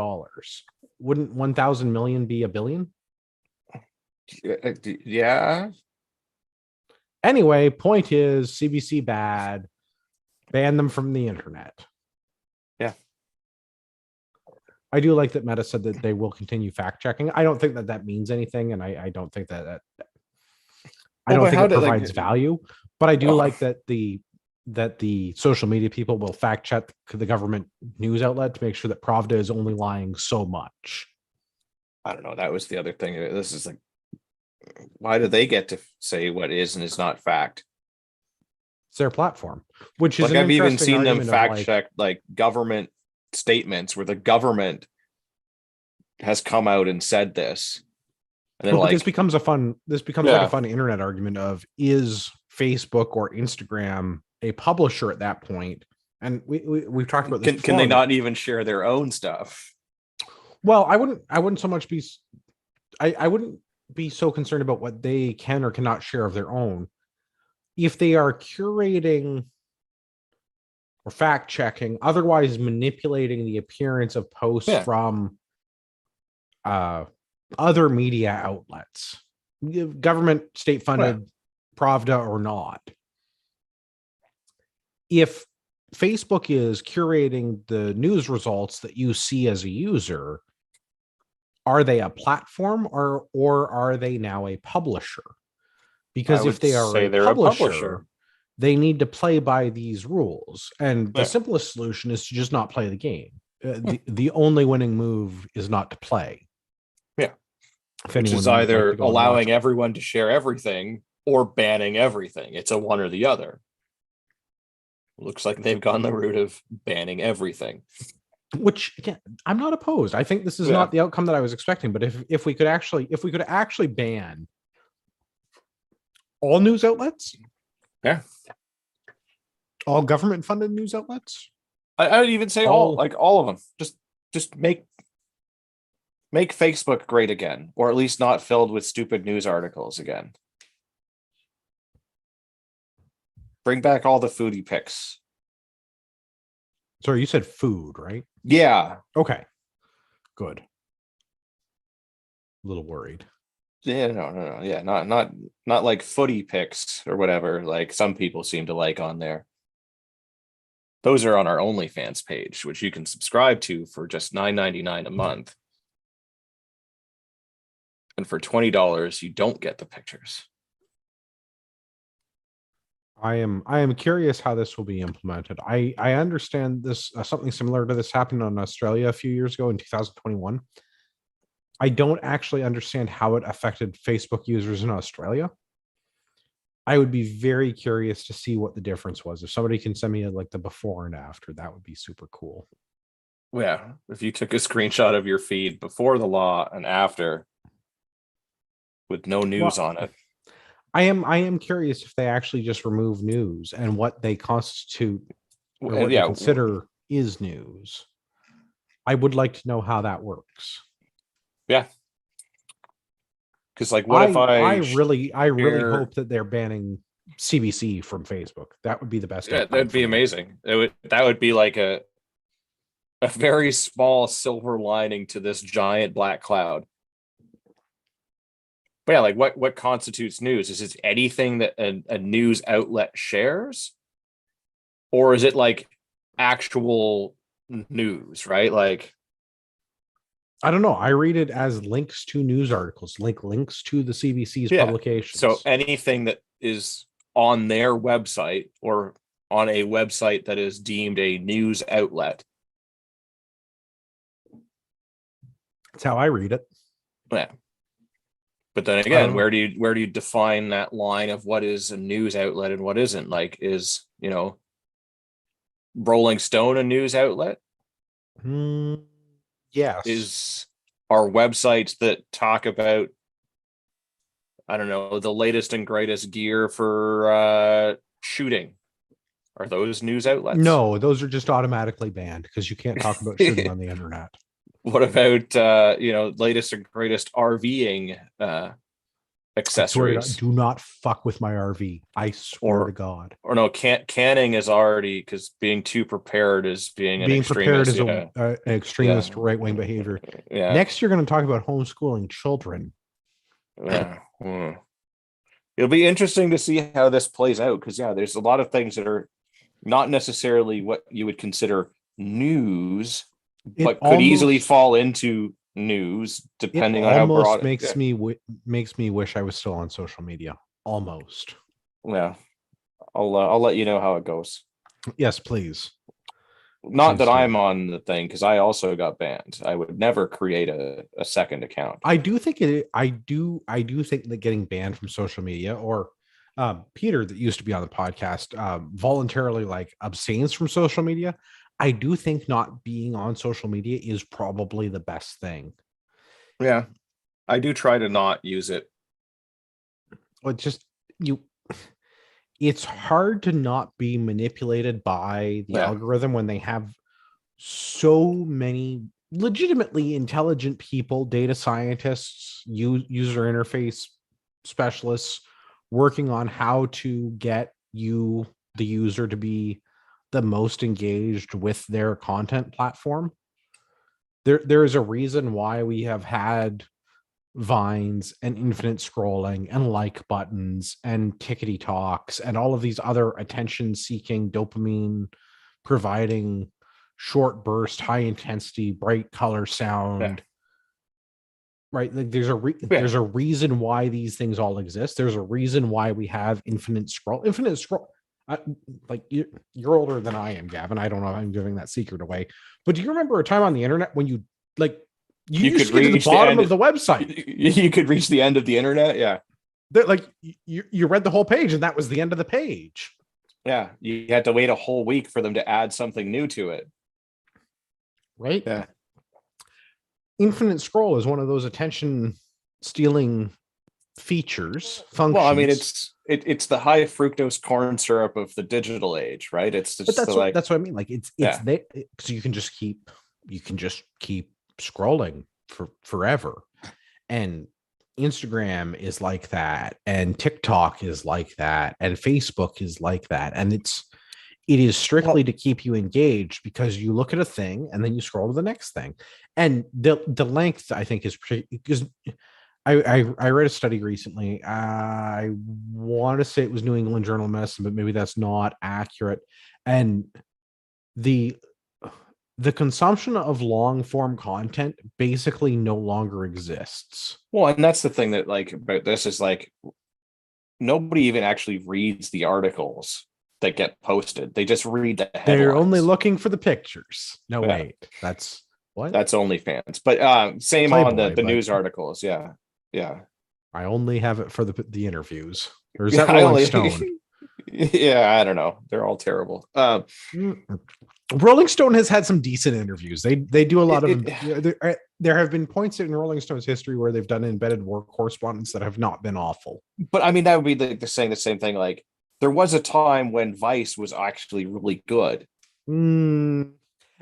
Speaker 1: Wouldn't 1,000 million be $1 billion?
Speaker 2: Yeah.
Speaker 1: Anyway, point is CBC bad. Ban them from the internet.
Speaker 2: Yeah.
Speaker 1: I do like that Meta said that they will continue fact checking. I don't think that means anything, and I don't think that I don't think it provides value. But I do like that the social media people will fact check the government news outlet to make sure that Pravda is only lying so much.
Speaker 2: I don't know. That was the other thing. This is like, why do they get to say what is and is not fact?
Speaker 1: It's their platform, which is
Speaker 2: like, I've even seen them fact check like government statements where the government has come out and said this. And they're like,
Speaker 1: this becomes like a fun internet argument of, is Facebook or Instagram a publisher at that point? And we've talked about this.
Speaker 2: Can they not even share their own stuff?
Speaker 1: Well, I wouldn't so much be I wouldn't be so concerned about what they can or cannot share of their own. If they are curating or fact checking, otherwise manipulating the appearance of posts from other media outlets, government, state funded, Pravda or not. If Facebook is curating the news results that you see as a user, are they a platform or are they now a publisher? Because if they are a publisher, they need to play by these rules. And the simplest solution is to just not play the game. The only winning move is not to play.
Speaker 2: Yeah. Which is either allowing everyone to share everything or banning everything. It's a one or the other. Looks like they've gone the route of banning everything.
Speaker 1: which again, I'm not opposed. I think this is
Speaker 2: Yeah.
Speaker 1: not the outcome that I was expecting, but if we could actually ban all news outlets,
Speaker 2: Yeah.
Speaker 1: all government funded news outlets,
Speaker 2: I would even say
Speaker 1: all
Speaker 2: all of them. Just make Facebook great again, or at least not filled with stupid news articles again. Bring back all the foodie pics.
Speaker 1: sorry, you said food, right?
Speaker 2: Yeah.
Speaker 1: Okay, good. A little worried.
Speaker 2: Yeah, no. Yeah, not like footy pics or whatever, like some people seem to like on there. Those are on our OnlyFans page, which you can subscribe to for just $9.99 a month. And for $20, you don't get the pictures.
Speaker 1: I am curious how this will be implemented. I understand this something similar to this happened in Australia a few years ago in 2021. I don't actually understand how it affected Facebook users in Australia. I would be very curious to see what the difference was. If somebody can send me like the before and after, that would be super cool.
Speaker 2: Yeah, if you took a screenshot of your feed before the law and after with no news
Speaker 1: Well,
Speaker 2: on it.
Speaker 1: I am curious if they actually just remove news and what they constitute or what they
Speaker 2: Yeah,
Speaker 1: consider is news. I would like to know how that works.
Speaker 2: yeah. Because like, what if
Speaker 1: I really
Speaker 2: share?
Speaker 1: hope that they're banning CBC from Facebook. That would be the best
Speaker 2: Yeah,
Speaker 1: outcome
Speaker 2: that'd
Speaker 1: for
Speaker 2: be
Speaker 1: me.
Speaker 2: amazing. That would be like a very small silver lining to this giant black cloud. But yeah, like what constitutes news? Is it anything that a news outlet shares, or is it like actual news? Right? Like,
Speaker 1: I don't know. I read it as links to news articles, links to the CBC's
Speaker 2: yeah. So
Speaker 1: publications.
Speaker 2: anything that is on their website or on a website that is deemed a news outlet.
Speaker 1: That's how I read it.
Speaker 2: Yeah. But then
Speaker 1: I don't
Speaker 2: again,
Speaker 1: know.
Speaker 2: where do you define that line of what is a news outlet and what isn't? Like, is Rolling Stone a news outlet?
Speaker 1: Yes.
Speaker 2: Is our websites that talk about, I don't know, the latest and greatest gear for shooting, are those news outlets?
Speaker 1: No, those are just automatically banned because you can't talk about shooting on the internet.
Speaker 2: What about latest and greatest RVing
Speaker 1: I swear to God,
Speaker 2: accessories?
Speaker 1: do not fuck with my RV. I swear to
Speaker 2: Or
Speaker 1: God.
Speaker 2: no, canning is already, because being too prepared is being an
Speaker 1: Being prepared
Speaker 2: extremist.
Speaker 1: is
Speaker 2: Yeah.
Speaker 1: an
Speaker 2: Yeah.
Speaker 1: extremist right wing behavior.
Speaker 2: Yeah.
Speaker 1: Next, you're going to talk about homeschooling children.
Speaker 2: Yeah. It'll be interesting to see how this plays out, because there's a lot of things that are not necessarily what you would consider news,
Speaker 1: It
Speaker 2: but could easily
Speaker 1: almost
Speaker 2: fall into news
Speaker 1: it
Speaker 2: depending on how
Speaker 1: almost
Speaker 2: broad.
Speaker 1: makes me wish I was still on social media. Almost.
Speaker 2: Yeah. I'll let you know how it goes.
Speaker 1: Yes, please.
Speaker 2: Not
Speaker 1: Please
Speaker 2: that
Speaker 1: do.
Speaker 2: I'm on the thing, because I also got banned. I would never create a second account.
Speaker 1: I do think I do think that getting banned from social media or Peter that used to be on the podcast voluntarily like abstains from social media. I do think not being on social media is probably the best thing.
Speaker 2: Yeah. I do try to not use it.
Speaker 1: But just you it's hard to not be manipulated by the
Speaker 2: Yeah.
Speaker 1: algorithm when they have so many legitimately intelligent people, data scientists, user interface specialists working on how to get you, the user, to be the most engaged with their content platform. There is a reason why we have had vines and infinite scrolling and like buttons and tickety talks and all of these other attention seeking dopamine providing short burst high intensity bright color
Speaker 2: Yeah.
Speaker 1: sound, right? Like
Speaker 2: Yeah.
Speaker 1: there's a reason why these things all exist. There's a reason why we have infinite scroll. I, like you're older than I am, Gavin. I don't know if I'm giving that secret away, but do you remember a time on the internet when you
Speaker 2: You
Speaker 1: used
Speaker 2: could
Speaker 1: to get to the
Speaker 2: reach the
Speaker 1: bottom
Speaker 2: end.
Speaker 1: of the website?
Speaker 2: You could reach the end of the internet. Yeah.
Speaker 1: That like you read the whole page and that was the end of the page.
Speaker 2: Yeah. You had to wait a whole week for them to add something new to it.
Speaker 1: right?
Speaker 2: Yeah.
Speaker 1: Infinite scroll is one of those attention stealing features,
Speaker 2: Well, I mean,
Speaker 1: functions.
Speaker 2: it's the high fructose corn syrup of the digital age, right? It's
Speaker 1: But
Speaker 2: just the, like,
Speaker 1: that's what I mean. Like it's
Speaker 2: yeah.
Speaker 1: there because you can just keep scrolling for forever. And Instagram is like that, and TikTok is like that, and Facebook is like that. And it is strictly
Speaker 2: Well,
Speaker 1: to keep you engaged because you look at a thing and then you scroll to the next thing. And the length, I think, is because I read a study recently. I want to say it was New England Journal of Medicine, but maybe that's not accurate. And the the consumption of long form content basically no longer exists.
Speaker 2: well, and that's the thing that like about this is like nobody even actually reads the articles that get posted. They just read the
Speaker 1: They're only
Speaker 2: headlines.
Speaker 1: looking for the pictures. No,
Speaker 2: Yeah,
Speaker 1: wait, that's what?
Speaker 2: that's OnlyFans. But same on
Speaker 1: Playboy,
Speaker 2: the
Speaker 1: but
Speaker 2: news articles. Yeah, yeah.
Speaker 1: I only have it for the interviews. Or is that
Speaker 2: I
Speaker 1: Rolling
Speaker 2: only,
Speaker 1: Stone?
Speaker 2: yeah, I don't know. They're all terrible.
Speaker 1: Mm. Rolling Stone has had some decent interviews. They do a lot of
Speaker 2: It,
Speaker 1: there have been points in Rolling Stone's history where they've done embedded war correspondence that have not been awful.
Speaker 2: but I mean, that would be the saying the same thing. Like there was a time when Vice was actually really good.
Speaker 1: Mm,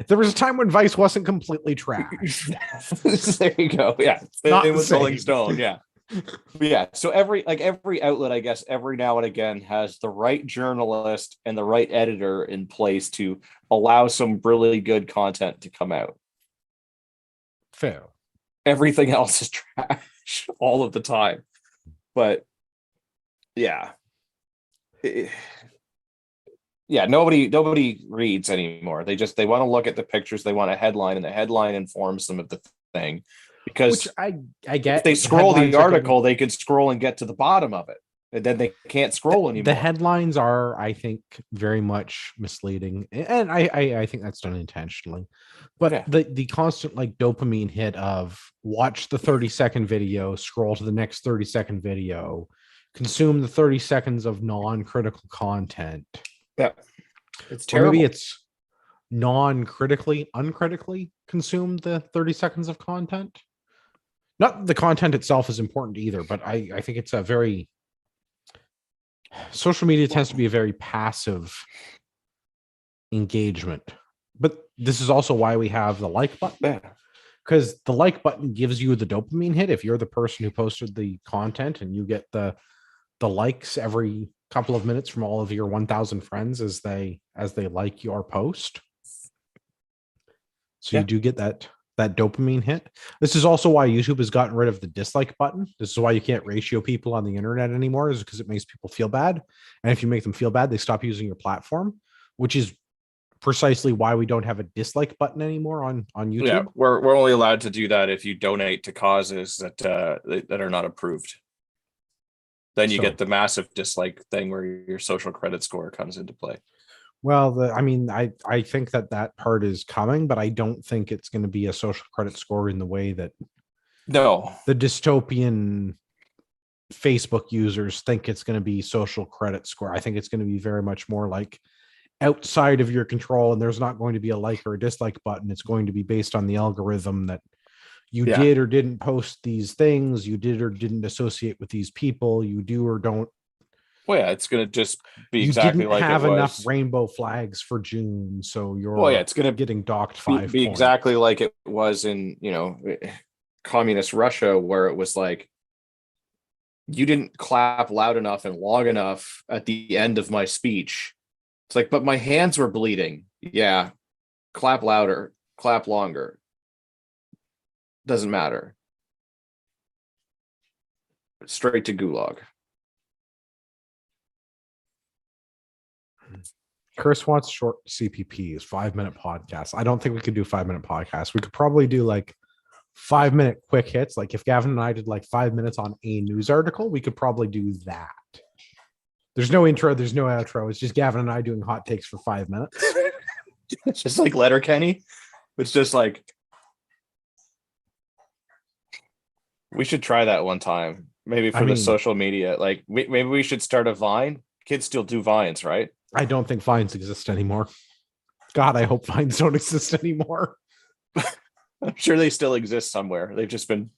Speaker 1: there was a time when Vice wasn't completely trash.
Speaker 2: There you go. Yeah,
Speaker 1: Not
Speaker 2: same
Speaker 1: the
Speaker 2: with Rolling
Speaker 1: same.
Speaker 2: Stone. Yeah. But yeah, so every outlet, I guess, every now and again has the right journalist and the right editor in place to allow some really good content to come out.
Speaker 1: Fair.
Speaker 2: Everything else is trash all of the time. But yeah. Yeah, nobody reads anymore. They want to look at the pictures, they want a headline, and the headline informs them of the thing.
Speaker 1: Which
Speaker 2: Because
Speaker 1: I
Speaker 2: if
Speaker 1: get.
Speaker 2: they
Speaker 1: The
Speaker 2: scroll the
Speaker 1: headlines are getting
Speaker 2: article, they could scroll and get to the bottom of it. And then they can't scroll
Speaker 1: the
Speaker 2: anymore.
Speaker 1: headlines are, I think, very much misleading, and I think that's done intentionally. But
Speaker 2: Yeah.
Speaker 1: the constant like dopamine hit of watch the 30-second video, scroll to the next 30-second video, consume the 30 seconds of non-critical content.
Speaker 2: Yeah. It's
Speaker 1: Or maybe
Speaker 2: terrible.
Speaker 1: it's uncritically consume the 30 seconds of content. Not the content itself is important either, but I think it's a very social media tends to be a very passive engagement. But this is also why we have the like button,
Speaker 2: Yeah.
Speaker 1: because the like button gives you the dopamine hit if you're the person who posted the content and you get the likes every couple of minutes from all of your 1,000 friends as they like your post. So you
Speaker 2: Yeah.
Speaker 1: do get that dopamine hit. This is also why YouTube has gotten rid of the dislike button. This is why you can't ratio people on the internet anymore, is because it makes people feel bad. And if you make them feel bad, they stop using your platform, which is precisely why we don't have a dislike button anymore on
Speaker 2: Yeah,
Speaker 1: YouTube.
Speaker 2: we're only allowed to do that if you donate to causes that are not approved. Then you
Speaker 1: So,
Speaker 2: get the massive dislike thing where your social credit score comes into play.
Speaker 1: well, I mean, I think that part is coming, but I don't think it's going to be a social credit score in the way that
Speaker 2: No.
Speaker 1: the dystopian Facebook users think it's going to be social credit score. I think it's going to be very much more like outside of your control, and there's not going to be a like or a dislike button. It's going to be based on the algorithm that you
Speaker 2: Yeah.
Speaker 1: did or didn't post these things, you did or didn't associate with these people, you do or don't.
Speaker 2: Well, yeah, it's gonna just be
Speaker 1: You
Speaker 2: exactly
Speaker 1: didn't
Speaker 2: like it
Speaker 1: have enough
Speaker 2: was.
Speaker 1: rainbow flags for June, so
Speaker 2: Well, yeah,
Speaker 1: you're
Speaker 2: it's gonna
Speaker 1: getting docked
Speaker 2: be,
Speaker 1: 5
Speaker 2: be
Speaker 1: points.
Speaker 2: exactly like it was in, communist Russia, where it was like you didn't clap loud enough and long enough at the end of my speech. It's like, but my hands were bleeding. Yeah, clap louder, clap longer. Doesn't matter. Straight to gulag.
Speaker 1: Chris wants short CPPs, 5-minute podcasts. I don't think we could do 5-minute podcasts. We could probably do like 5-minute quick hits. Like if Gavin and I did like 5 minutes on a news article, we could probably do that. There's no intro, there's no outro. It's just Gavin and I doing hot takes for 5 minutes.
Speaker 2: It's just like Letterkenny. It's just like we should try that one time. Maybe for the social media. Like maybe we should start a Vine. Kids still do Vines, right?
Speaker 1: I don't think Vines exist anymore. God, I hope Vines don't exist anymore.
Speaker 2: I'm sure they still exist somewhere. They've just been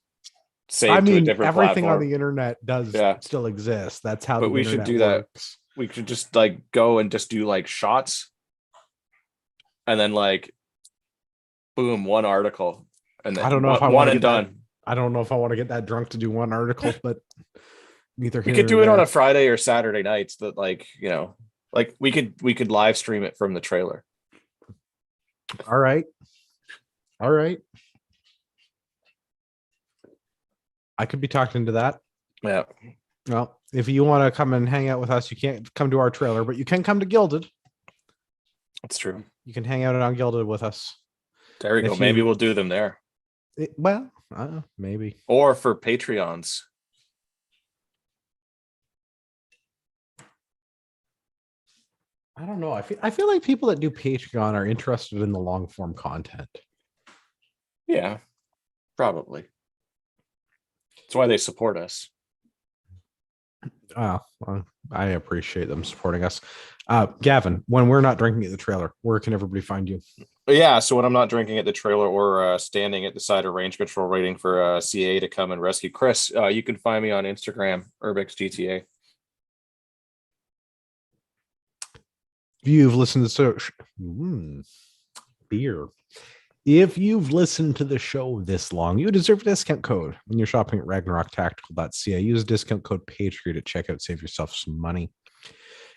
Speaker 2: saved
Speaker 1: I
Speaker 2: to a
Speaker 1: mean,
Speaker 2: different
Speaker 1: everything on
Speaker 2: platform.
Speaker 1: the internet does
Speaker 2: Yeah,
Speaker 1: still exist. That's how
Speaker 2: but
Speaker 1: the
Speaker 2: we should
Speaker 1: internet
Speaker 2: do that.
Speaker 1: works.
Speaker 2: We could just like go and just do like shots, and then like boom, one article, and
Speaker 1: I
Speaker 2: then
Speaker 1: don't know if I want
Speaker 2: one
Speaker 1: to
Speaker 2: and
Speaker 1: get that.
Speaker 2: done.
Speaker 1: I don't know if I want to get that drunk to do one article, but neither
Speaker 2: We
Speaker 1: here
Speaker 2: could
Speaker 1: nor
Speaker 2: do it on
Speaker 1: there.
Speaker 2: a Friday or Saturday nights. That like like we could live stream it from the trailer.
Speaker 1: All right. All right. I could be talked into that.
Speaker 2: Yeah,
Speaker 1: Well, if you want to come and hang out with us, you can't come to our trailer, but you can come to Gilded.
Speaker 2: that's true.
Speaker 1: You can hang out on Gilded with us.
Speaker 2: There we go.
Speaker 1: If
Speaker 2: Maybe
Speaker 1: you,
Speaker 2: we'll do them there,
Speaker 1: well, maybe.
Speaker 2: or for Patreons.
Speaker 1: I don't know. I feel like people that do Patreon are interested in the long form content.
Speaker 2: Yeah, probably. That's why they support us.
Speaker 1: Well, I appreciate them supporting us. Gavin, when we're not drinking at the trailer, where can everybody find you?
Speaker 2: But yeah, so when I'm not drinking at the trailer or standing at the side of range control waiting for CA to come and rescue Chris, you can find me on Instagram, UrbexGTA.
Speaker 1: If you've listened to beer. If you've listened to the show this long, you deserve a discount code when you're shopping at RagnarokTactical.ca. Use discount code Patriot at checkout. Save yourself some money.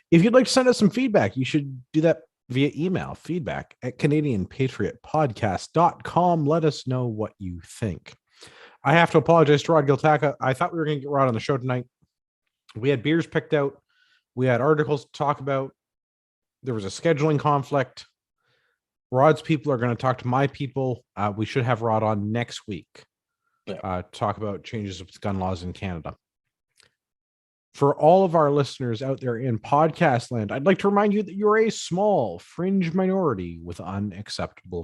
Speaker 1: If you'd like to send us some feedback, you should do that via email, feedback@CanadianPatriotPodcast.com. Let us know what you think. I have to apologize to Rod Giltaka. I thought we were going to get Rod on the show tonight. We had beers picked out. We had articles to talk about. There was a scheduling conflict. Rod's people are going to talk to my people. We should have Rod on next week. Talk about changes with gun laws in Canada. For all of our listeners out there in podcast land, I'd like to remind you that you're a small fringe minority with unacceptable